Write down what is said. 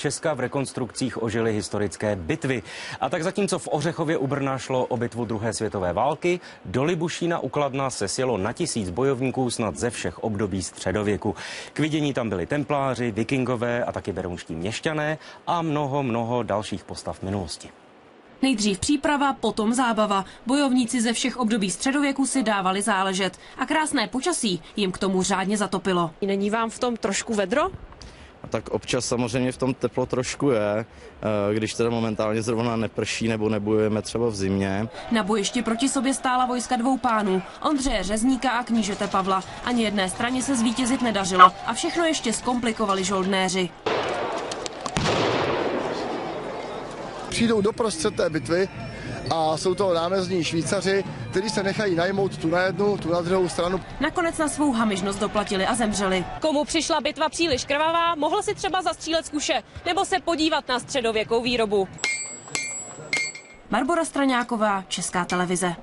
Česka v rekonstrukcích ožily historické bitvy. A tak zatímco v Ořechově u Brna šlo o bitvu druhé světové války, do Libušína u Kladna se sjelo na 1000 bojovníků snad ze všech období středověku. K vidění tam byli templáři, vikingové a taky berounští měšťané a mnoho dalších postav minulosti. Nejdřív příprava, potom zábava. Bojovníci ze všech období středověku si dávali záležet. A krásné počasí jim k tomu řádně zatopilo. Není vám v tom trošku vedro? Tak občas samozřejmě v tom teplo trošku je, když teda momentálně zrovna neprší nebo nebojujeme třeba v zimě. Na bojišti proti sobě stála vojska dvou pánů, Ondřeje Řezníka a knížete Pavla. Ani jedné straně se zvítězit nedařilo a všechno ještě zkomplikovali žoldnéři. Přijdou doprostřed té bitvy a jsou to námezní Švýcaři, kteří se nechají najmout tu na jednu, tu na druhou stranu. Nakonec na svou hamižnost doplatili a zemřeli. Komu přišla bitva příliš krvavá, mohl si třeba zastřílet z kuše nebo se podívat na středověkou výrobu. Barbora Straňáková, Česká televize.